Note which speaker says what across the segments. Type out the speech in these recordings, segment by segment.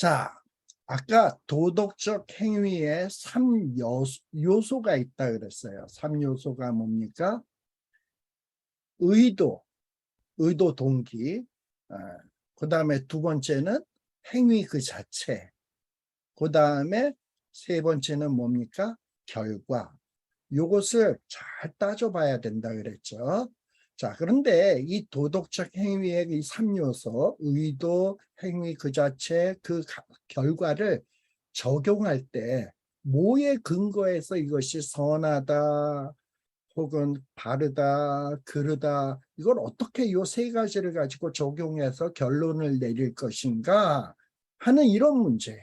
Speaker 1: 자, 아까 도덕적 행위에 3요소가 있다 그랬어요. 3요소가 뭡니까? 의도, 의도 동기. 그 다음에 두 번째는 행위 그 자체. 그 다음에 세 번째는 뭡니까? 결과. 요것을 잘 따져봐야 된다 그랬죠. 자, 그런데 이 도덕적 행위의 이 3요소, 의도, 행위 그 자체, 그 결과를 적용할 때 뭐에 근거해서 이것이 선하다, 혹은 바르다, 그르다, 이걸 어떻게 이 세 가지를 가지고 적용해서 결론을 내릴 것인가 하는 이런 문제예요.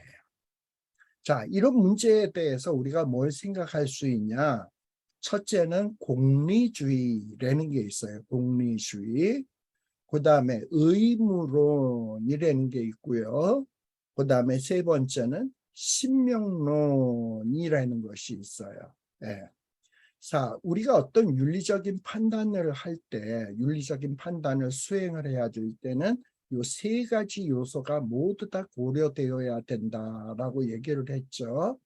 Speaker 1: 자, 이런 문제에 대해서 우리가 뭘 생각할 수 있냐? 첫째는 공리주의라는 게 있어요. 공리주의. 그 다음에 의무론이라는 게 있고요. 그 다음에 세 번째는 신명론이라는 것이 있어요. 예. 자, 우리가 어떤 윤리적인 판단을 할 때, 윤리적인 판단을 수행을 해야 될 때는 이 세 가지 요소가 모두 다 고려되어야 된다라고 얘기를 했죠.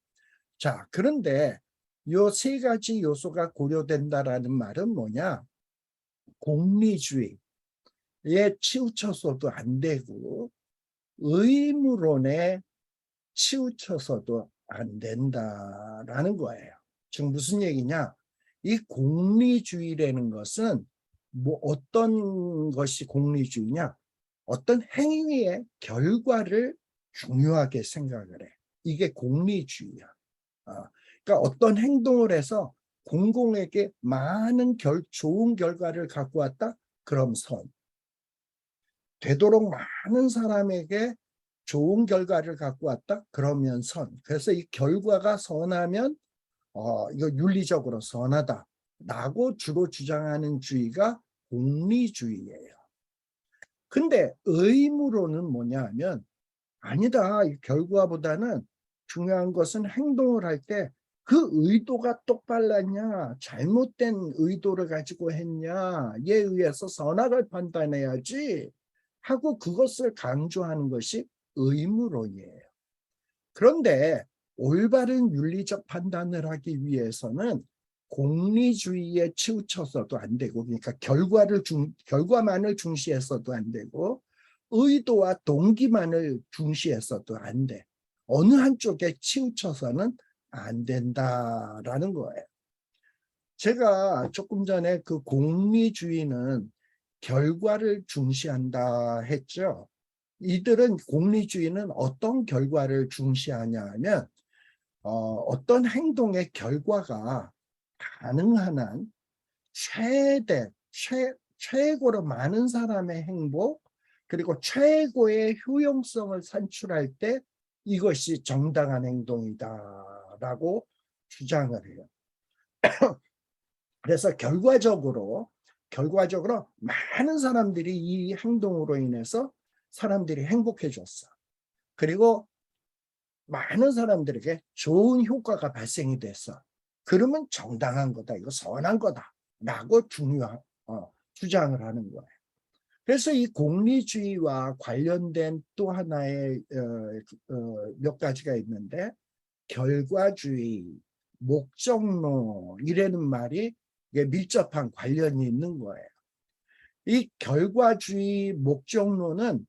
Speaker 1: 자, 그런데 이 세 가지 요소가 고려된다라는 말은 뭐냐? 공리주의에 치우쳐서도 안 되고 의무론에 치우쳐서도 안 된다라는 거예요. 지금 무슨 얘기냐? 이 공리주의라는 것은 뭐 어떤 것이 공리주의냐? 어떤 행위의 결과를 중요하게 생각을 해. 이게 공리주의야. 그러니까 어떤 행동을 해서 공공에게 많은 좋은 결과를 갖고 왔다? 그럼 선. 되도록 많은 사람에게 좋은 결과를 갖고 왔다? 그러면 선. 그래서 이 결과가 선하면 이거 윤리적으로 선하다 라고 주로 주장하는 주의가 공리주의예요. 근데 의무로는 뭐냐 하면 아니다. 이 결과보다는 중요한 것은 행동을 할 때 그 의도가 똑바랐냐, 잘못된 의도를 가지고 했냐에 의해서 선악을 판단해야지 하고 그것을 강조하는 것이 의무론이에요. 그런데 올바른 윤리적 판단을 하기 위해서는 공리주의에 치우쳐서도 안 되고, 그러니까 결과만을 중시해서도 안 되고, 의도와 동기만을 중시해서도 안 돼. 어느 한쪽에 치우쳐서는 안 된다라는 거예요. 제가 조금 전에 그 공리주의는 결과를 중시한다 했죠. 이들은 공리주의는 어떤 결과를 중시하냐 하면 어떤 행동의 결과가 가능한 한 최고로 많은 사람의 행복 그리고 최고의 효용성을 산출할 때 이것이 정당한 행동이다라고 주장을 해요. 그래서 결과적으로 많은 사람들이 이 행동으로 인해서 사람들이 행복해졌어. 그리고 많은 사람들에게 좋은 효과가 발생이 됐어. 그러면 정당한 거다. 이거 선한 거다. 라고 주장을 하는 거예요. 그래서 이 공리주의와 관련된 또 하나의 몇 가지가 있는데 결과주의, 목적론이라는 말이 밀접한 관련이 있는 거예요. 이 결과주의, 목적론은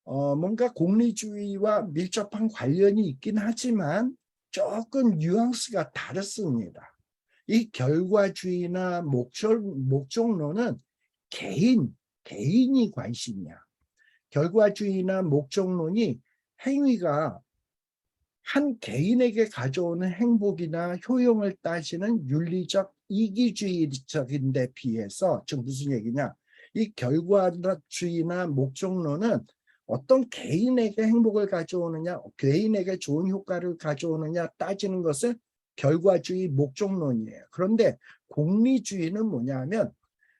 Speaker 1: 뭔가 공리주의와 밀접한 관련이 있긴 하지만 조금 뉘앙스가 다릅니다. 이 결과주의나 목적론은 개인이 관심이야. 결과주의나 목적론이 행위가 한 개인에게 가져오는 행복이나 효용을 따지는 윤리적 이기주의적인 데 비해서 지금 무슨 얘기냐? 이 결과주의나 목적론은 어떤 개인에게 행복을 가져오느냐, 개인에게 좋은 효과를 가져오느냐 따지는 것은 결과주의 목적론이에요. 그런데 공리주의는 뭐냐면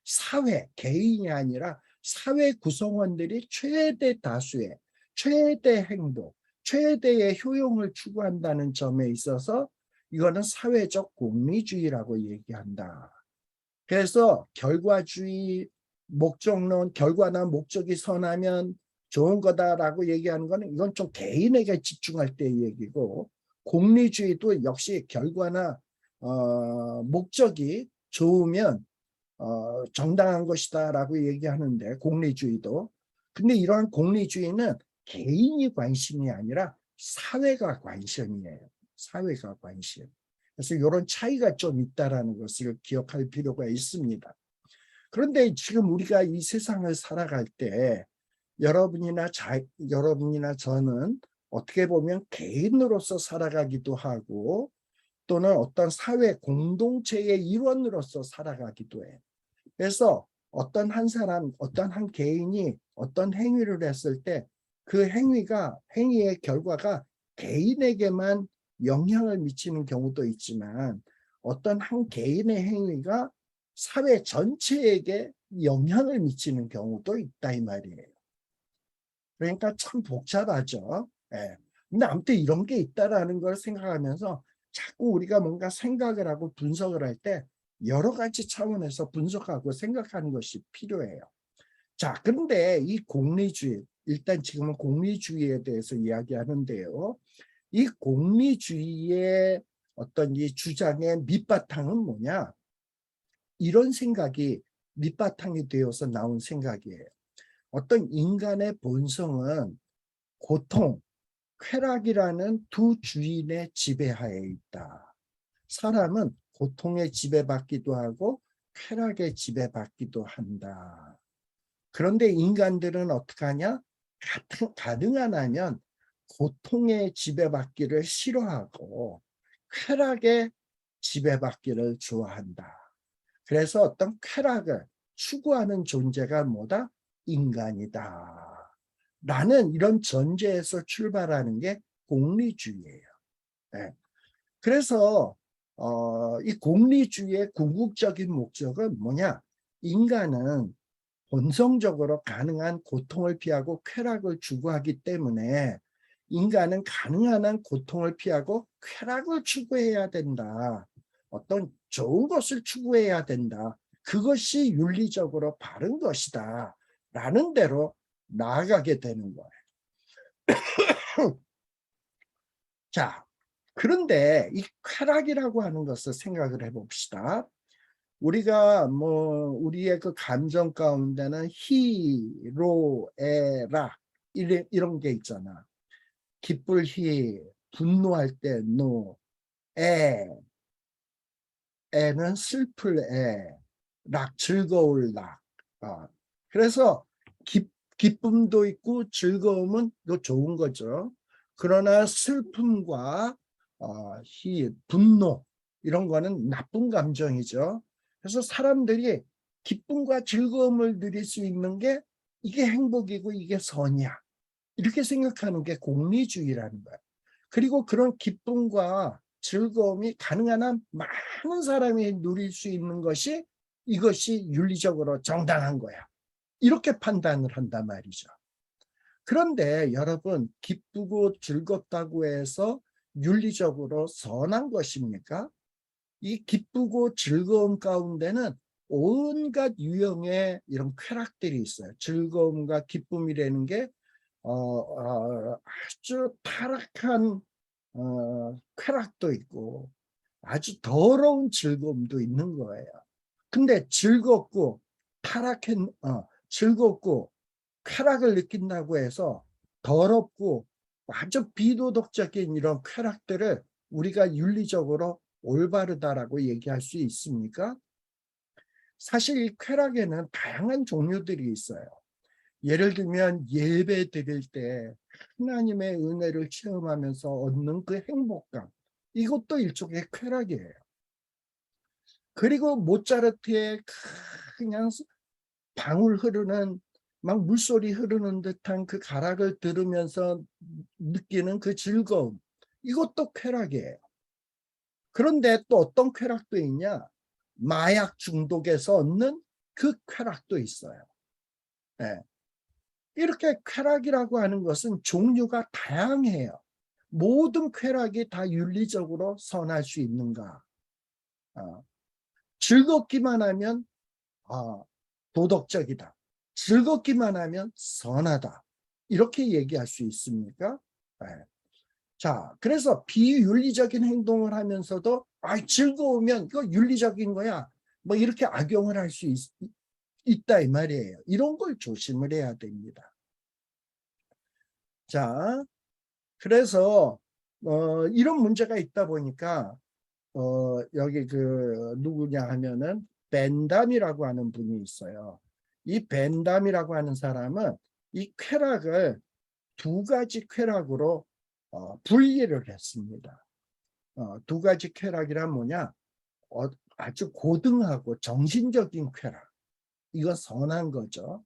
Speaker 1: 사회, 개인이 아니라 사회 구성원들이 최대 다수의 최대 행복, 최대의 효용을 추구한다는 점에 있어서 이거는 사회적 공리주의라고 얘기한다. 그래서 결과주의, 목적론, 결과나 목적이 선하면 좋은 거다라고 얘기하는 거는 이건 좀 개인에게 집중할 때의 얘기고, 공리주의도 역시 결과나 목적이 좋으면 정당한 것이다라고 얘기하는데, 공리주의도. 근데 이러한 공리주의는 개인이 관심이 아니라 사회가 관심이에요. 사회가 관심. 그래서 이런 차이가 좀 있다라는 것을 기억할 필요가 있습니다. 그런데 지금 우리가 이 세상을 살아갈 때 여러분이나 저는 어떻게 보면 개인으로서 살아가기도 하고, 또는 어떤 사회 공동체의 일원으로서 살아가기도 해요. 그래서 어떤 한 사람, 어떤 한 개인이 어떤 행위를 했을 때 그 행위의 결과가 개인에게만 영향을 미치는 경우도 있지만, 어떤 한 개인의 행위가 사회 전체에게 영향을 미치는 경우도 있다 이 말이에요. 그러니까 참 복잡하죠. 예. 근데 아무튼 이런 게 있다라는 걸 생각하면서 자꾸 우리가 뭔가 생각을 하고 분석을 할 때 여러 가지 차원에서 분석하고 생각하는 것이 필요해요. 자, 그런데 이 공리주의, 일단 지금은 공리주의에 대해서 이야기하는데요. 이 공리주의의 어떤 이 주장의 밑바탕은 뭐냐? 이런 생각이 밑바탕이 되어서 나온 생각이에요. 어떤 인간의 본성은 고통, 쾌락이라는 두 주인의 지배하에 있다. 사람은 고통에 지배받기도 하고 쾌락에 지배받기도 한다. 그런데 인간들은 어떻게 하냐? 가능한 하면 고통에 지배받기를 싫어하고 쾌락에 지배받기를 좋아한다. 그래서 어떤 쾌락을 추구하는 존재가 뭐다? 인간이다. 라는 이런 전제에서 출발하는 게 공리주의예요. 네. 그래서 이 공리주의의 궁극적인 목적은 뭐냐? 인간은 본성적으로 가능한 고통을 피하고 쾌락을 추구하기 때문에 인간은 가능한 한 고통을 피하고 쾌락을 추구해야 된다. 어떤 좋은 것을 추구해야 된다. 그것이 윤리적으로 바른 것이다. 라는 대로 나아가게 되는 거예요. 자, 그런데 이 쾌락이라고 하는 것을 생각을 해봅시다. 우리가 우리의 그 감정 가운데는 희로애락 이런 게 있잖아. 기쁠 희, 분노할 때 노, 애, 애는 슬플 애, 락 즐거울 락. 그래서 기쁨도 있고 즐거움은 또 좋은 거죠. 그러나 슬픔과 분노 이런 거는 나쁜 감정이죠. 그래서 사람들이 기쁨과 즐거움을 누릴 수 있는 게 이게 행복이고 이게 선이야. 이렇게 생각하는 게 공리주의라는 거예요. 그리고 그런 기쁨과 즐거움이 가능한 한 많은 사람이 누릴 수 있는 것이 이것이 윤리적으로 정당한 거야. 이렇게 판단을 한단 말이죠. 그런데 여러분, 기쁘고 즐겁다고 해서 윤리적으로 선한 것입니까? 이 기쁘고 즐거움 가운데는 온갖 유형의 이런 쾌락들이 있어요. 즐거움과 기쁨이라는 게 아주 타락한 쾌락도 있고 아주 더러운 즐거움도 있는 거예요. 근데 즐겁고 쾌락을 느낀다고 해서 더럽고 아주 비도덕적인 이런 쾌락들을 우리가 윤리적으로 올바르다라고 얘기할 수 있습니까? 사실 이 쾌락에는 다양한 종류들이 있어요. 예를 들면 예배 드릴 때 하나님의 은혜를 체험하면서 얻는 그 행복감, 이것도 일종의 쾌락이에요. 그리고 모차르트의 그냥 방울 흐르는 막 물소리 흐르는 듯한 그 가락을 들으면서 느끼는 그 즐거움, 이것도 쾌락이에요. 그런데 또 어떤 쾌락도 있냐? 마약 중독에서 얻는 그 쾌락도 있어요. 네. 이렇게 쾌락이라고 하는 것은 종류가 다양해요. 모든 쾌락이 다 윤리적으로 선할 수 있는가? 즐겁기만 하면 도덕적이다. 즐겁기만 하면 선하다. 이렇게 얘기할 수 있습니까? 네. 자, 그래서 비윤리적인 행동을 하면서도 즐거우면 이거 윤리적인 거야. 뭐 이렇게 악용을 할 수 있다 이 말이에요. 이런 걸 조심을 해야 됩니다. 자, 그래서 이런 문제가 있다 보니까 여기 누구냐 하면은 벤담이라고 하는 분이 있어요. 이 벤담이라고 하는 사람은 이 쾌락을 두 가지 쾌락으로 분리를 했습니다. 두 가지 쾌락이란 뭐냐? 아주 고등하고 정신적인 쾌락. 이건 선한 거죠.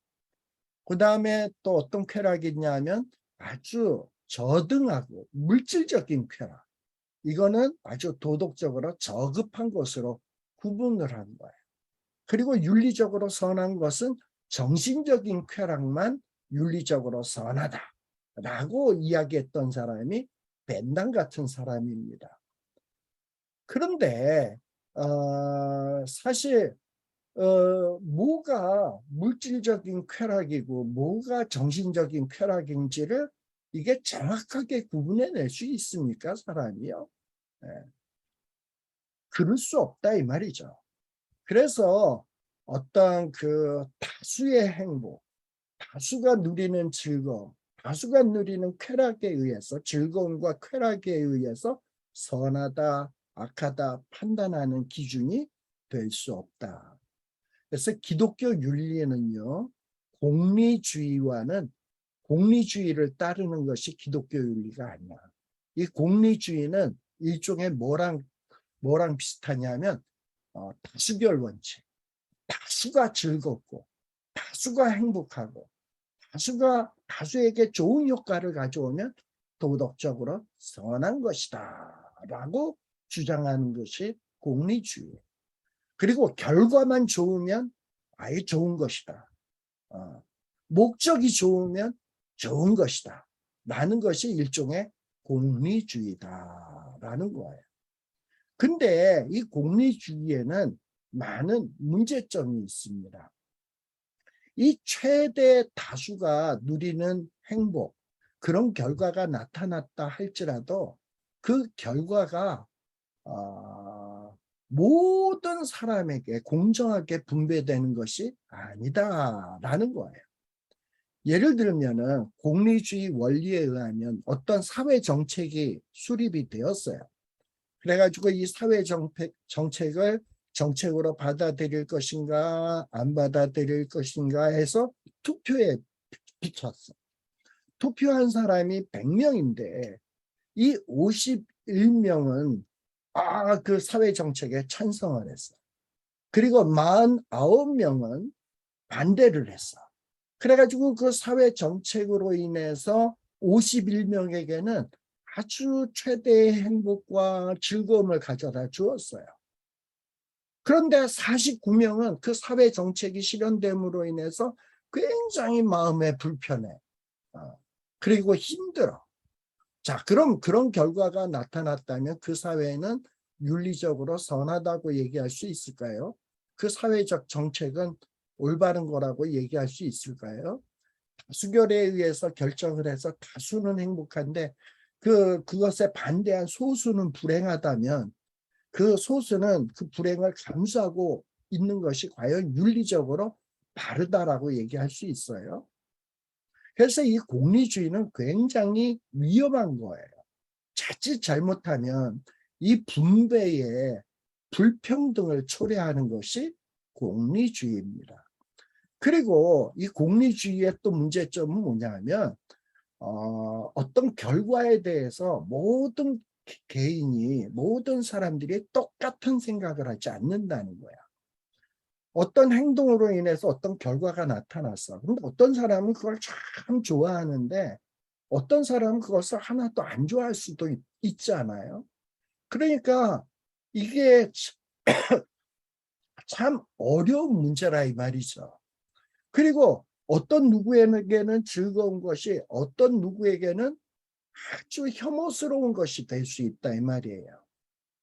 Speaker 1: 그 다음에 또 어떤 쾌락이 있냐면 아주 저등하고 물질적인 쾌락. 이거는 아주 도덕적으로 저급한 것으로 구분을 한 거예요. 그리고 윤리적으로 선한 것은 정신적인 쾌락만 윤리적으로 선하다라고 이야기했던 사람이 벤담 같은 사람입니다. 그런데 사실 뭐가 물질적인 쾌락이고 뭐가 정신적인 쾌락인지를 이게 정확하게 구분해낼 수 있습니까, 사람이요? 네. 그럴 수 없다 이 말이죠. 그래서 어떤 다수의 행복, 다수가 누리는 즐거움, 다수가 누리는 쾌락에 의해서, 즐거움과 쾌락에 의해서 선하다, 악하다 판단하는 기준이 될 수 없다. 그래서 기독교 윤리는요, 공리주의를 따르는 것이 기독교 윤리가 아니야. 이 공리주의는 일종의 뭐랑 비슷하냐면 다수결 원칙. 다수가 즐겁고 다수가 행복하고 다수에게 좋은 효과를 가져오면 도덕적으로 선한 것이다 라고 주장하는 것이 공리주의. 그리고 결과만 좋으면 아예 좋은 것이다. 목적이 좋으면 좋은 것이다 라는 것이 일종의 공리주의다라는 거예요. 근데 이 공리주의에는 많은 문제점이 있습니다. 이 최대 다수가 누리는 행복, 그런 결과가 나타났다 할지라도 그 결과가 모든 사람에게 공정하게 분배되는 것이 아니다라는 거예요. 예를 들면은 공리주의 원리에 의하면 어떤 사회 정책이 수립이 되었어요. 그래가지고 이 사회 정책을 정책으로 받아들일 것인가 안 받아들일 것인가 해서 투표에 붙였어. 투표한 사람이 100명인데 이 51명은 그 사회 정책에 찬성을 했어. 그리고 49명은 반대를 했어. 그래가지고 그 사회 정책으로 인해서 51명에게는 아주 최대의 행복과 즐거움을 가져다 주었어요. 그런데 49명은 그 사회 정책이 실현됨으로 인해서 굉장히 마음에 불편해. 그리고 힘들어. 자, 그럼 그런 결과가 나타났다면 그 사회는 윤리적으로 선하다고 얘기할 수 있을까요? 그 사회적 정책은 올바른 거라고 얘기할 수 있을까요? 다수결에 의해서 결정을 해서 다수는 행복한데 그것에 반대한 소수는 불행하다면 그 소수는 그 불행을 감수하고 있는 것이 과연 윤리적으로 바르다라고 얘기할 수 있어요. 그래서 이 공리주의는 굉장히 위험한 거예요. 자칫 잘못하면 이 분배에 불평등을 초래하는 것이 공리주의입니다. 그리고 이 공리주의의 또 문제점은 뭐냐면 어떤 결과에 대해서 모든 개인이 모든 사람들이 똑같은 생각을 하지 않는다는 거야. 어떤 행동으로 인해서 어떤 결과가 나타났어. 근데 어떤 사람은 그걸 참 좋아하는데 어떤 사람은 그것을 하나도 안 좋아할 수도 있잖아요. 그러니까 이게 참 어려운 문제라 이 말이죠. 그리고 어떤 누구에게는 즐거운 것이 어떤 누구에게는 아주 혐오스러운 것이 될 수 있다 이 말이에요.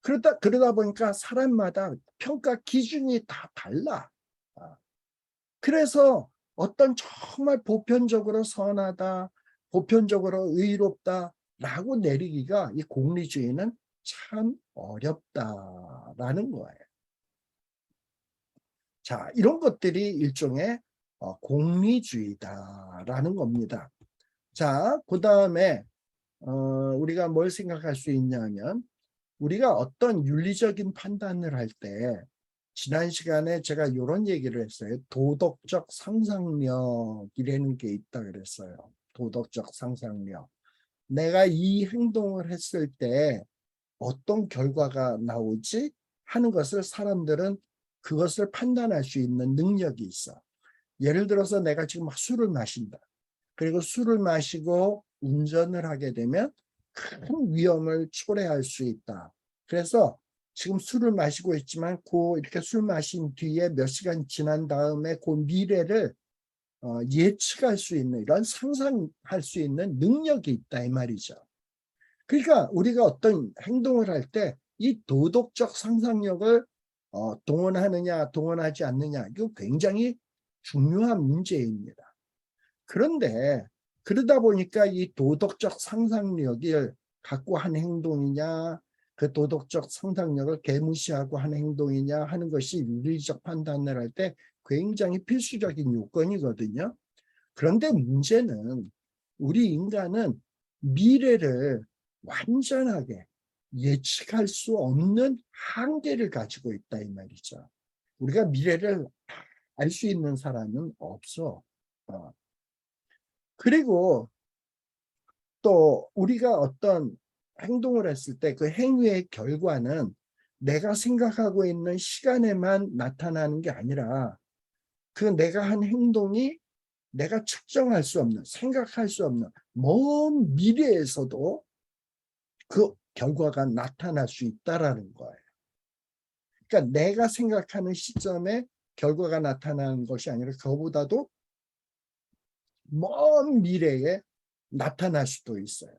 Speaker 1: 그러다 보니까 사람마다 평가 기준이 다 달라. 그래서 어떤 정말 보편적으로 선하다, 보편적으로 의롭다라고 내리기가 이 공리주의는 참 어렵다라는 거예요. 자, 이런 것들이 일종의 공리주의다라는 겁니다. 자, 그 다음에 우리가 뭘 생각할 수 있냐면, 우리가 어떤 윤리적인 판단을 할 때, 지난 시간에 제가 이런 얘기를 했어요. 도덕적 상상력이라는 게 있다 그랬어요. 도덕적 상상력. 내가 이 행동을 했을 때 어떤 결과가 나오지 하는 것을 사람들은 그것을 판단할 수 있는 능력이 있어. 예를 들어서 내가 지금 막 술을 마신다. 그리고 술을 마시고 운전을 하게 되면 큰 위험을 초래할 수 있다. 그래서 지금 술을 마시고 있지만 이렇게 술 마신 뒤에 몇 시간 지난 다음에 그 미래를 예측할 수 있는, 이런 상상할 수 있는 능력이 있다 이 말이죠. 그러니까 우리가 어떤 행동을 할 때 이 도덕적 상상력을 동원하느냐 동원하지 않느냐, 이거 굉장히 중요한 문제입니다. 그런데 그러다 보니까 이 도덕적 상상력을 갖고 한 행동이냐, 그 도덕적 상상력을 개무시하고 한 행동이냐 하는 것이 윤리적 판단을 할 때 굉장히 필수적인 요건이거든요. 그런데 문제는 우리 인간은 미래를 완전하게 예측할 수 없는 한계를 가지고 있다 이 말이죠. 우리가 미래를 알 수 있는 사람은 없어. 그리고 또 우리가 어떤 행동을 했을 때 그 행위의 결과는 내가 생각하고 있는 시간에만 나타나는 게 아니라, 그 내가 한 행동이 내가 측정할 수 없는, 생각할 수 없는 먼 미래에서도 그 결과가 나타날 수 있다라는 거예요. 그러니까 내가 생각하는 시점에 결과가 나타나는 것이 아니라 그거보다도 먼 미래에 나타날 수도 있어요.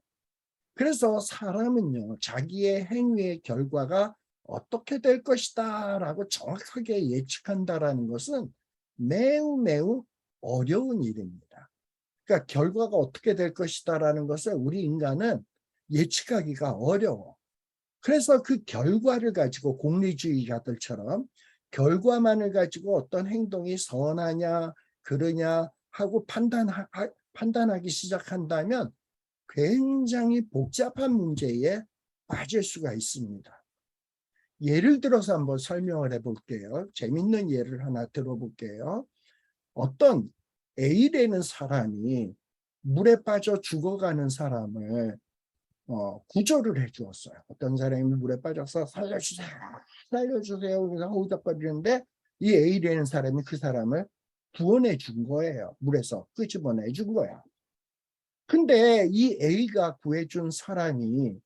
Speaker 1: 그래서 사람은요, 자기의 행위의 결과가 어떻게 될 것이다 라고 정확하게 예측한다라는 것은 매우 매우 어려운 일입니다. 그러니까 결과가 어떻게 될 것이다 라는 것을 우리 인간은 예측하기가 어려워. 그래서 그 결과를 가지고 공리주의자들처럼 결과만을 가지고 어떤 행동이 선하냐 그러냐 하고 판단하기 시작한다면 굉장히 복잡한 문제에 빠질 수가 있습니다. 예를 들어서 한번 설명을 해볼게요. 재밌는 예를 하나 들어볼게요. 어떤 A라는 사람이 물에 빠져 죽어가는 사람을 구조를 해주었어요. 어떤 사람이 물에 빠져서 살려주세요, 살려주세요 그래서 허우적거리는데 이 A라는 사람이 그 사람을 구원해 준 거예요. 물에서 끄집어내 준 거야. 근데 이 A가 구해준 사람이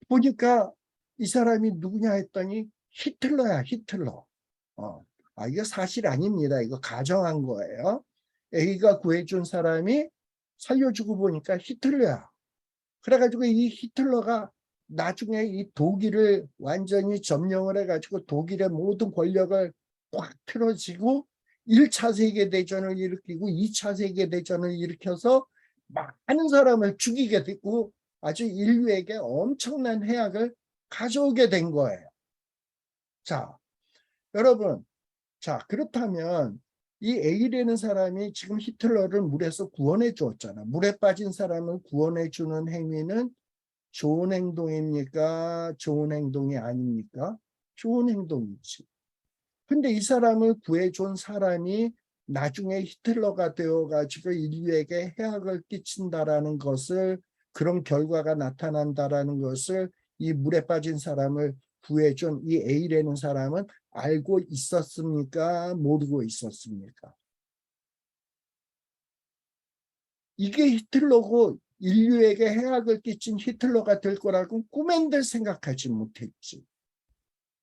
Speaker 1: 보니까 이 사람이 누구냐 했더니 히틀러야, 히틀러. 이거 사실 아닙니다. 이거 가정한 거예요. A가 구해준 사람이 살려주고 보니까 히틀러야. 그래가지고 이 히틀러가 나중에 이 독일을 완전히 점령을 해가지고 독일의 모든 권력을 꽉 틀어지고 1차 세계대전을 일으키고 2차 세계대전을 일으켜서 많은 사람을 죽이게 되고 아주 인류에게 엄청난 해악을 가져오게 된 거예요. 자, 여러분, 자, 그렇다면 이 A라는 사람이 지금 히틀러를 물에서 구원해 주었잖아. 물에 빠진 사람을 구원해 주는 행위는 좋은 행동입니까? 좋은 행동이 아닙니까? 좋은 행동이지. 근데 이 사람을 구해준 사람이 나중에 히틀러가 되어가지고 인류에게 해악을 끼친다라는 것을, 그런 결과가 나타난다라는 것을 이 물에 빠진 사람을 구해준 이 A라는 사람은 알고 있었습니까? 모르고 있었습니까? 이게 히틀러고 인류에게 해악을 끼친 히틀러가 될 거라고 꿈엔들 생각하지 못했지.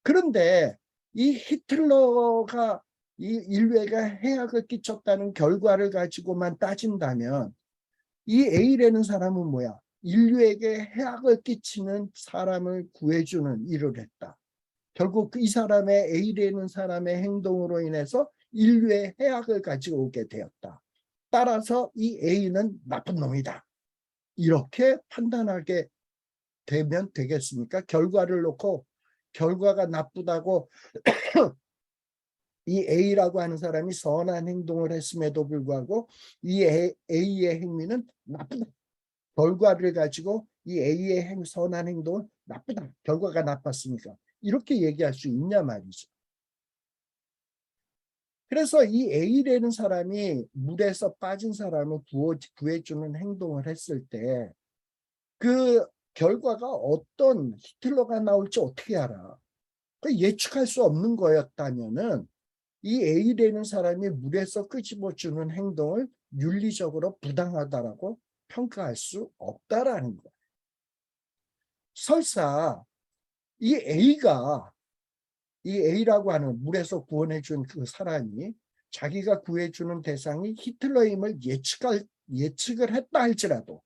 Speaker 1: 그런데 이 히틀러가 이 인류에게 해악을 끼쳤다는 결과를 가지고만 따진다면 이 A라는 사람은 뭐야? 인류에게 해악을 끼치는 사람을 구해주는 일을 했다. 결국 이 사람의 A라는 사람의 행동으로 인해서 인류의 해악을 가지고 오게 되었다. 따라서 이 A는 나쁜 놈이다. 이렇게 판단하게 되면 되겠습니까? 결과를 놓고 결과가 나쁘다고 이 A라고 하는 사람이 선한 행동을 했음에도 불구하고 이 A의 행위는 나쁘다. 결과를 가지고 이 A의 선한 행동은 나쁘다. 결과가 나빴으니까. 이렇게 얘기할 수 있냐 말이죠. 그래서 이 A라는 사람이 물에서 빠진 사람을 구해주는 행동을 했을 때 그 결과가 어떤 히틀러가 나올지 어떻게 알아? 예측할 수 없는 거였다면은 이 A라는 사람이 물에서 끄집어주는 행동을 윤리적으로 부당하다라고 평가할 수 없다라는 거예요. 설사 이 A라고 하는 물에서 구원해준 그 사람이 자기가 구해주는 대상이 히틀러임을 예측을 했다 할지라도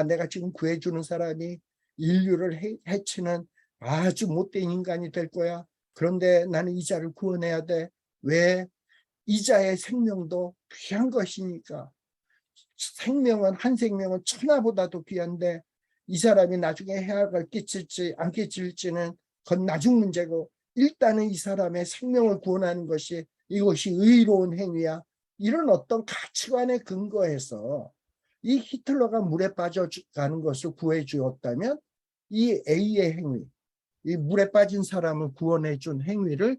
Speaker 1: 내가 지금 구해주는 사람이 인류를 해치는 아주 못된 인간이 될 거야. 그런데 나는 이자를 구원해야 돼. 왜? 이자의 생명도 귀한 것이니까. 생명은 한 생명은 천하보다도 귀한데 이 사람이 나중에 해악을 끼칠지 안 끼칠지는 그건 나중 문제고 일단은 이 사람의 생명을 구원하는 것이 이것이 의로운 행위야. 이런 어떤 가치관에 근거해서 이 히틀러가 물에 빠져가는 것을 구해 주었다면 이 A의 행위, 이 물에 빠진 사람을 구원해 준 행위를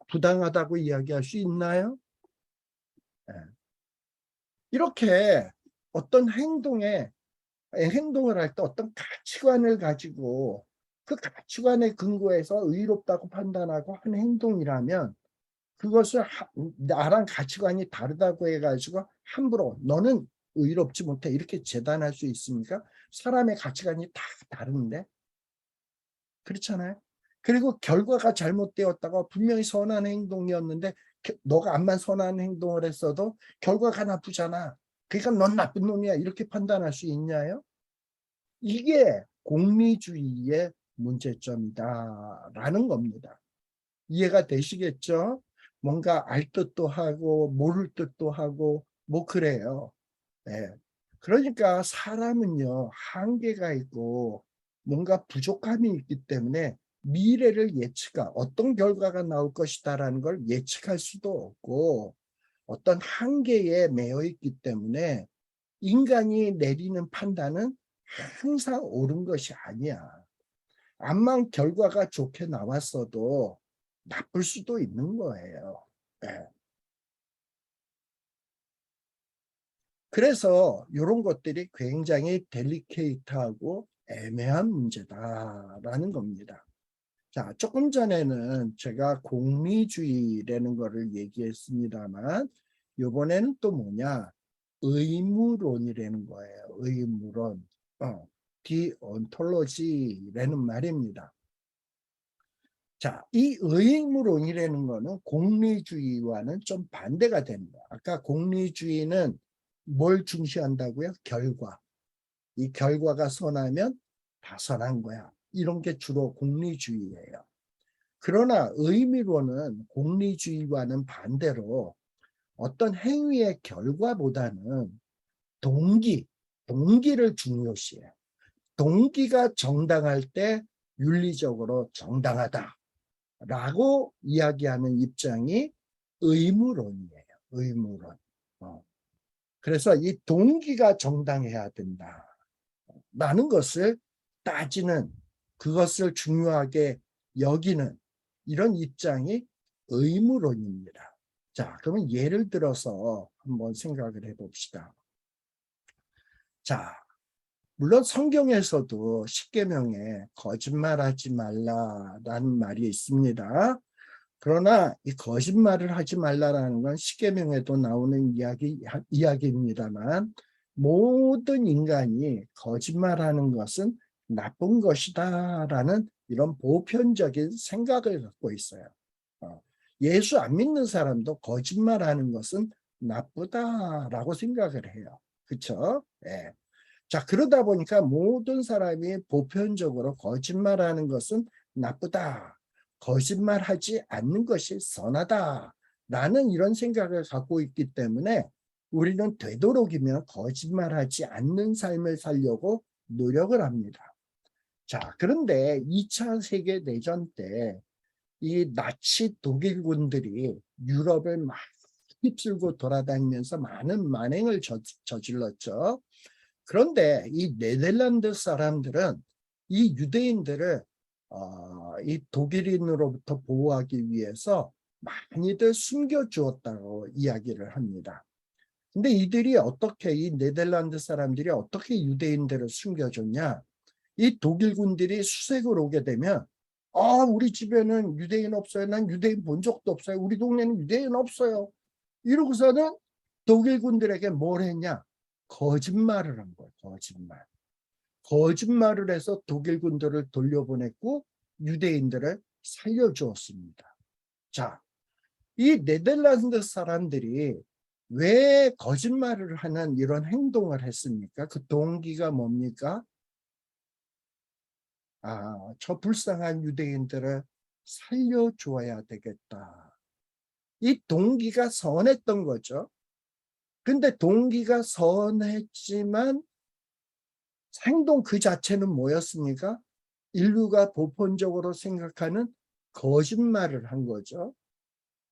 Speaker 1: 부당하다고 이야기할 수 있나요? 이렇게 어떤 행동을 할 때 어떤 가치관을 가지고 그 가치관에 근거해서 의롭다고 판단하고 한 행동이라면 그것을 나랑 가치관이 다르다고 해가지고 함부로 너는 의롭지 못해 이렇게 재단할 수 있습니까? 사람의 가치관이 다 다른데 그렇잖아요. 그리고 결과가 잘못되었다가 분명히 선한 행동이었는데 너가 암만 선한 행동을 했어도 결과가 나쁘잖아. 그러니까 넌 나쁜 놈이야 이렇게 판단할 수 있냐요? 이게 공리주의의 문제점이다라는 겁니다. 이해가 되시겠죠? 뭔가 알 듯도 하고 모를 듯도 하고 뭐 그래요. 네. 그러니까 사람은요 한계가 있고 뭔가 부족함이 있기 때문에 미래를 어떤 결과가 나올 것이다라는 걸 예측할 수도 없고 어떤 한계에 매여 있기 때문에 인간이 내리는 판단은 항상 옳은 것이 아니야. 암만 결과가 좋게 나왔어도 나쁠 수도 있는 거예요. 네. 그래서 이런 것들이 굉장히 델리케이트하고 애매한 문제다라는 겁니다. 자, 조금 전에는 제가 공리주의라는 거를 얘기했습니다만 이번에는 또 뭐냐? 의무론이라는 거예요. 의무론. 디온톨로지라는 말입니다. 자, 이 의무론이라는 거는 공리주의와는 좀 반대가 됩니다. 아까 공리주의는 뭘 중시한다고요? 결과. 이 결과가 선하면 다 선한 거야. 이런 게 주로 공리주의예요. 그러나 의미론은 공리주의와는 반대로 어떤 행위의 결과보다는 동기를 중요시해요. 동기가 정당할 때 윤리적으로 정당하다라고 이야기하는 입장이 의무론이에요. 의무론. 그래서 이 동기가 정당해야 된다라는 것을 따지는 그것을 중요하게 여기는 이런 입장이 의무론입니다. 자, 그러면 예를 들어서 한번 생각을 해봅시다. 자, 물론 성경에서도 십계명에 거짓말하지 말라라는 말이 있습니다. 그러나 이 거짓말을 하지 말라라는 건 십계명에도 나오는 이야기입니다만 모든 인간이 거짓말하는 것은 나쁜 것이다라는 이런 보편적인 생각을 갖고 있어요. 예수 안 믿는 사람도 거짓말하는 것은 나쁘다라고 생각을 해요. 그렇죠? 예. 자, 그러다 보니까 모든 사람이 보편적으로 거짓말하는 것은 나쁘다. 거짓말하지 않는 것이 선하다. 라는 이런 생각을 갖고 있기 때문에 우리는 되도록이면 거짓말하지 않는 삶을 살려고 노력을 합니다. 자, 그런데 2차 세계대전 때 이 나치 독일군들이 유럽을 막 휩쓸고 돌아다니면서 많은 만행을 저질렀죠. 그런데 이 네덜란드 사람들은 이 유대인들을 이 독일인으로부터 보호하기 위해서 많이들 숨겨주었다고 이야기를 합니다. 근데 이 네덜란드 사람들이 어떻게 유대인들을 숨겨줬냐? 이 독일군들이 수색을 오게 되면 우리 집에는 유대인 없어요. 난 유대인 본 적도 없어요. 우리 동네는 유대인 없어요. 이러고서는 독일군들에게 뭘 했냐? 거짓말을 한 거예요. 거짓말. 거짓말을 해서 독일군들을 돌려보냈고 유대인들을 살려주었습니다. 자, 이 네덜란드 사람들이 왜 거짓말을 하는 이런 행동을 했습니까? 그 동기가 뭡니까? 저 불쌍한 유대인들을 살려주어야 되겠다. 이 동기가 선했던 거죠. 근데 동기가 선했지만 행동 그 자체는 뭐였습니까? 인류가 보편적으로 생각하는 거짓말을 한 거죠.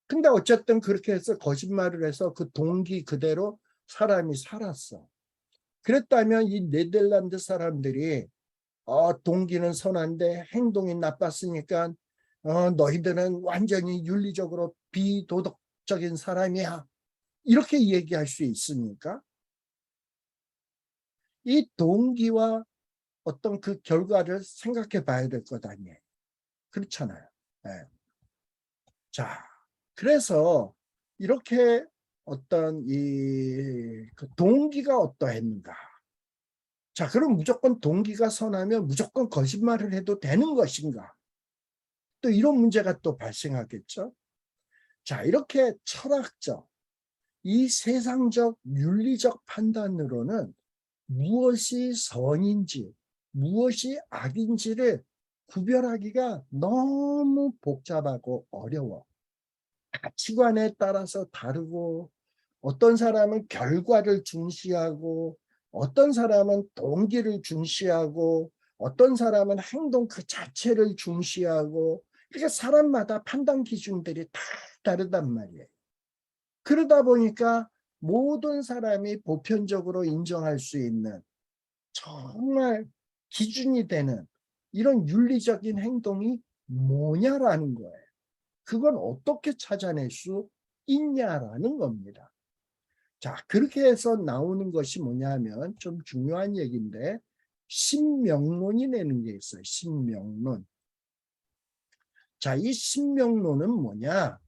Speaker 1: 근데 어쨌든 그렇게 해서 거짓말을 해서 그 동기 그대로 사람이 살았어. 그랬다면 이 네덜란드 사람들이 동기는 선한데 행동이 나빴으니까 너희들은 완전히 윤리적으로 비도덕적인 사람이야. 이렇게 얘기할 수 있습니까? 이 동기와 어떤 그 결과를 생각해 봐야 될 것 아니에요. 그렇잖아요. 네. 자, 그래서 이렇게 어떤 그 동기가 어떠했는가? 자, 그럼 무조건 동기가 선하면 무조건 거짓말을 해도 되는 것인가? 또 이런 문제가 또 발생하겠죠. 자, 이렇게 철학적, 이 세상적 윤리적 판단으로는 무엇이 선인지, 무엇이 악인지를 구별하기가 너무 복잡하고 어려워. 가치관에 따라서 다르고, 어떤 사람은 결과를 중시하고, 어떤 사람은 동기를 중시하고, 어떤 사람은 행동 그 자체를 중시하고, 그러니까 사람마다 판단 기준들이 다 다르단 말이에요. 그러다 보니까 모든 사람이 보편적으로 인정할 수 있는 정말 기준이 되는 이런 윤리적인 행동이 뭐냐라는 거예요. 그건 어떻게 찾아낼 수 있냐라는 겁니다. 자, 그렇게 해서 나오는 것이 뭐냐면 좀 중요한 얘기인데 신명론이 내는 게 있어요. 신명론. 자, 이 신명론은 뭐냐?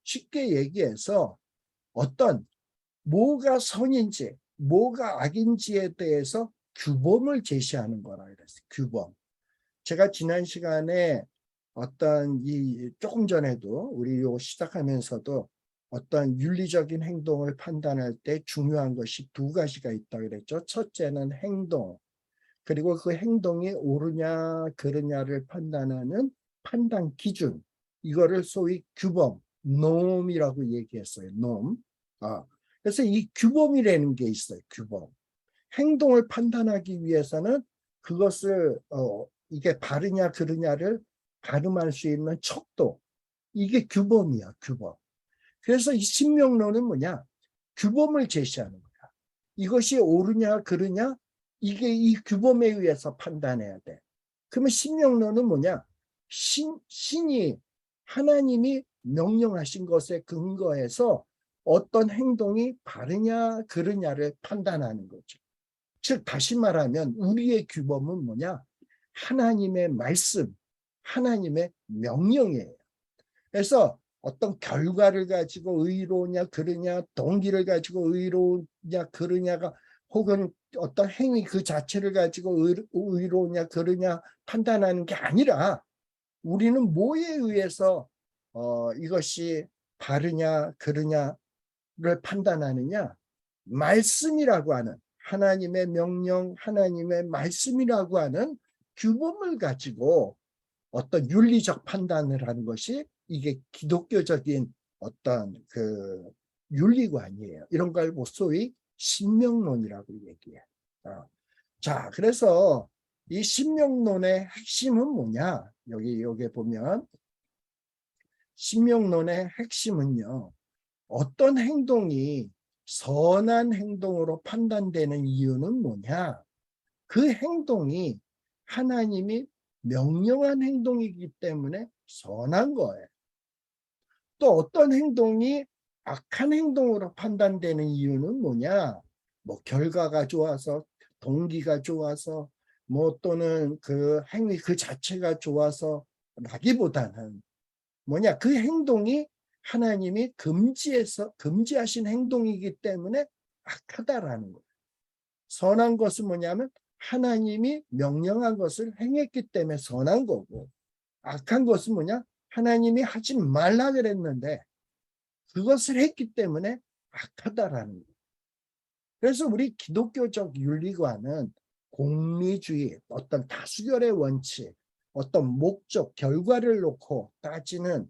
Speaker 1: 쉽게 얘기해서 어떤 뭐가 선인지 뭐가 악인지에 대해서 규범을 제시하는 거라 그랬어요. 규범. 제가 지난 시간에 조금 전에도 우리 요 시작하면서도 어떤 윤리적인 행동을 판단할 때 중요한 것이 두 가지가 있다고 그랬죠. 첫째는 행동, 그리고 그 행동이 옳으냐 그르냐를 판단하는 판단 기준, 이거를 소위 규범, 놈이라고 얘기했어요. 놈. 그래서 이 규범이라는 게 있어요. 규범. 행동을 판단하기 위해서는 그것을 이게 바르냐 그르냐를 가늠할 수 있는 척도, 이게 규범이야. 규범. 그래서 이 신명론은 뭐냐? 규범을 제시하는 거야. 이것이 옳으냐 그르냐, 이게 이 규범에 의해서 판단해야 돼. 그러면 신명론은 뭐냐? 신이, 하나님이 명령하신 것에 근거해서 어떤 행동이 바르냐 그르냐를 판단하는 거죠. 즉 다시 말하면 우리의 규범은 뭐냐? 하나님의 말씀, 하나님의 명령이에요. 그래서 어떤 결과를 가지고 의로우냐 그르냐, 동기를 가지고 의로우냐 그르냐가, 혹은 어떤 행위 그 자체를 가지고 의로우냐 그르냐 판단하는 게 아니라, 우리는 뭐에 의해서 이것이 바르냐 그르냐를 판단하느냐? 말씀이라고 하는, 하나님의 명령, 하나님의 말씀이라고 하는 규범을 가지고 어떤 윤리적 판단을 하는 것이, 이게 기독교적인 어떤 윤리관이에요. 이런 걸 뭐 소위 신명론이라고 얘기해요. 자, 그래서 이 신명론의 핵심은 뭐냐? 여기 보면 신명론의 핵심은요. 어떤 행동이 선한 행동으로 판단되는 이유는 뭐냐? 그 행동이 하나님이 명령한 행동이기 때문에 선한 거예요. 또 어떤 행동이 악한 행동으로 판단되는 이유는 뭐냐? 뭐 결과가 좋아서, 동기가 좋아서, 뭐 또는 그 행위 그 자체가 좋아서 라기보다는 뭐냐? 그 행동이 하나님이 금지하신 행동이기 때문에 악하다라는 거예요. 선한 것은 뭐냐면 하나님이 명령한 것을 행했기 때문에 선한 거고, 악한 것은 뭐냐? 하나님이 하지 말라 그랬는데 그것을 했기 때문에 악하다라는 거예요. 그래서 우리 기독교적 윤리관은 공리주의, 어떤 다수결의 원칙, 어떤 목적, 결과를 놓고 따지는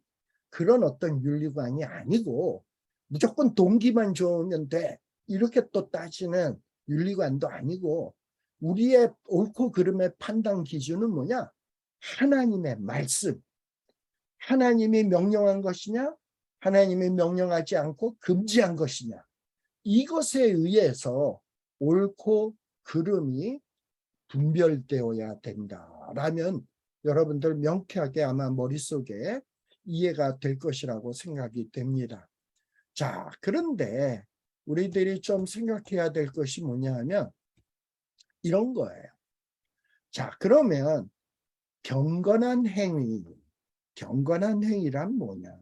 Speaker 1: 그런 어떤 윤리관이 아니고 무조건 동기만 좋으면 돼. 이렇게 또 따지는 윤리관도 아니고 우리의 옳고 그름의 판단 기준은 뭐냐? 하나님의 말씀. 하나님이 명령한 것이냐? 하나님이 명령하지 않고 금지한 것이냐? 이것에 의해서 옳고 그름이 분별되어야 된다라면 여러분들 명쾌하게 아마 머릿속에 이해가 될 것이라고 생각이 됩니다. 자, 그런데 우리들이 좀 생각해야 될 것이 뭐냐 하면 이런 거예요. 자, 그러면 경건한 행위란 뭐냐?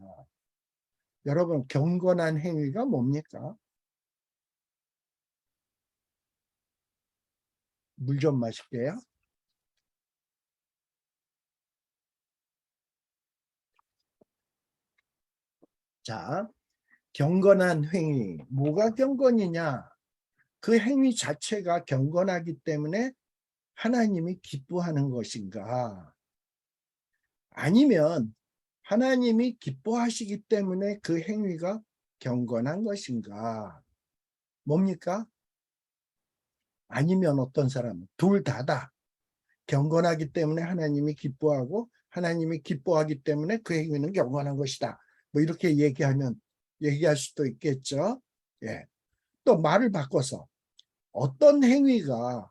Speaker 1: 여러분, 경건한 행위가 뭡니까? 물 좀 마실게요. 자, 경건한 행위. 뭐가 경건이냐? 그 행위 자체가 경건하기 때문에 하나님이 기뻐하는 것인가? 아니면 하나님이 기뻐하시기 때문에 그 행위가 경건한 것인가? 뭡니까? 아니면 어떤 사람은 둘 다다. 경건하기 때문에 하나님이 기뻐하고 하나님이 기뻐하기 때문에 그 행위는 경건한 것이다. 뭐 이렇게 얘기할 수도 있겠죠. 예. 또 말을 바꿔서 어떤 행위가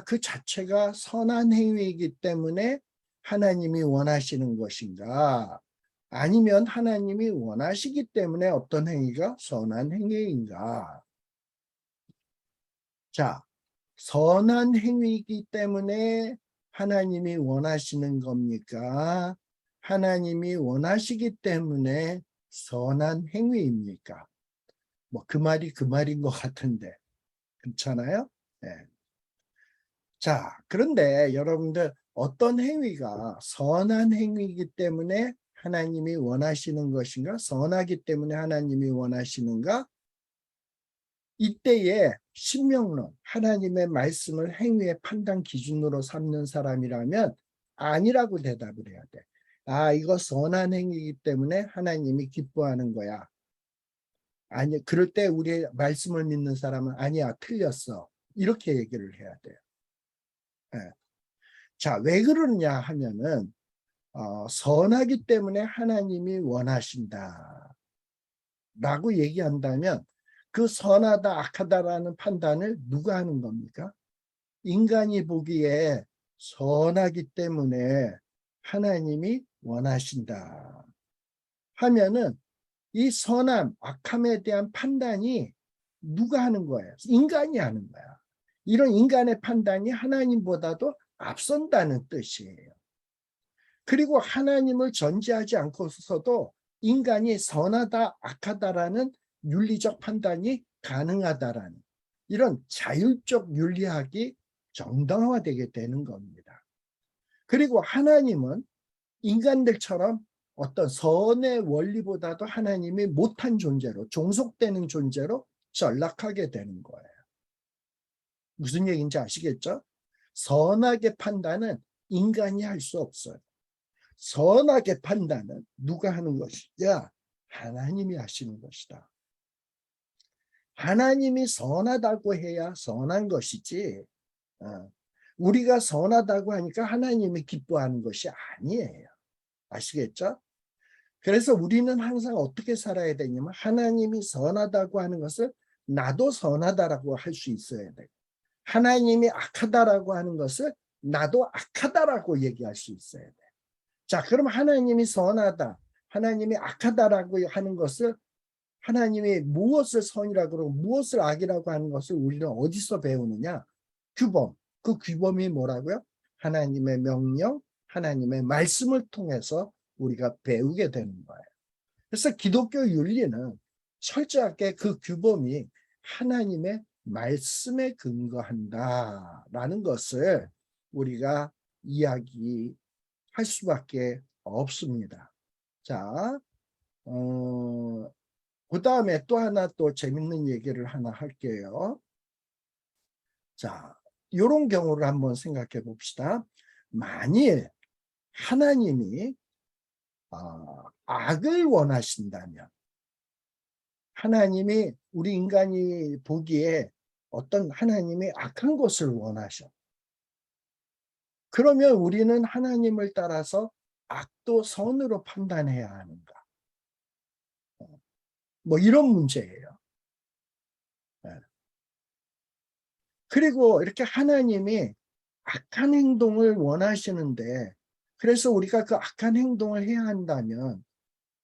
Speaker 1: 그 자체가 선한 행위이기 때문에 하나님이 원하시는 것인가? 아니면 하나님이 원하시기 때문에 어떤 행위가 선한 행위인가? 자, 선한 행위이기 때문에 하나님이 원하시는 겁니까? 하나님이 원하시기 때문에 선한 행위입니까? 뭐 그 말이 그 말인 것 같은데 그렇잖아요? 네. 자, 그런데 여러분들 어떤 행위가 선한 행위이기 때문에 하나님이 원하시는 것인가? 선하기 때문에 하나님이 원하시는가? 이때에 신명론, 하나님의 말씀을 행위의 판단 기준으로 삼는 사람이라면 아니라고 대답을 해야 돼. 아, 이거 선한 행위이기 때문에 하나님이 기뻐하는 거야. 아니, 그럴 때 우리 말씀을 믿는 사람은 아니야, 틀렸어. 이렇게 얘기를 해야 돼요. 네. 자, 왜 그러냐 하면은 선하기 때문에 하나님이 원하신다 라고 얘기한다면 그 선하다 악하다라는 판단을 누가 하는 겁니까? 인간이 보기에 선하기 때문에 하나님이 원하신다 하면은 이 선함, 악함에 대한 판단이 누가 하는 거예요? 인간이 하는 거야. 이런 인간의 판단이 하나님보다도 앞선다는 뜻이에요. 그리고 하나님을 전제하지 않고서도 인간이 선하다, 악하다라는 윤리적 판단이 가능하다라는 이런 자율적 윤리학이 정당화되게 되는 겁니다. 그리고 하나님은 인간들처럼 어떤 선의 원리보다도 하나님이 못한 존재로, 종속되는 존재로 전락하게 되는 거예요. 무슨 얘기인지 아시겠죠? 선하게 판단은 인간이 할 수 없어요. 선하게 판단은 누가 하는 것이냐? 하나님이 하시는 것이다. 하나님이 선하다고 해야 선한 것이지, 우리가 선하다고 하니까 하나님이 기뻐하는 것이 아니에요. 아시겠죠? 그래서 우리는 항상 어떻게 살아야 되냐면, 하나님이 선하다고 하는 것을 나도 선하다라고 할 수 있어야 돼요. 하나님이 악하다라고 하는 것을 나도 악하다라고 얘기할 수 있어야 돼요. 자, 그럼 하나님이 선하다, 하나님이 악하다라고 하는 것을, 하나님이 무엇을 선이라고 그러고 무엇을 악이라고 하는 것을 우리는 어디서 배우느냐? 규범. 그 규범이 뭐라고요? 하나님의 명령, 하나님의 말씀을 통해서 우리가 배우게 되는 거예요. 그래서 기독교 윤리는 철저하게 그 규범이 하나님의 말씀에 근거한다라는 것을 우리가 이야기할 수밖에 없습니다. 자, 그 다음에 또 하나 또 재밌는 얘기를 하나 할게요. 자, 이런 경우를 한번 생각해 봅시다. 만일 하나님이 악을 원하신다면, 하나님이 우리 인간이 보기에 어떤 하나님이 악한 것을 원하셔. 그러면 우리는 하나님을 따라서 악도 선으로 판단해야 하는가? 뭐 이런 문제예요. 그리고 이렇게 하나님이 악한 행동을 원하시는데, 그래서 우리가 그 악한 행동을 해야 한다면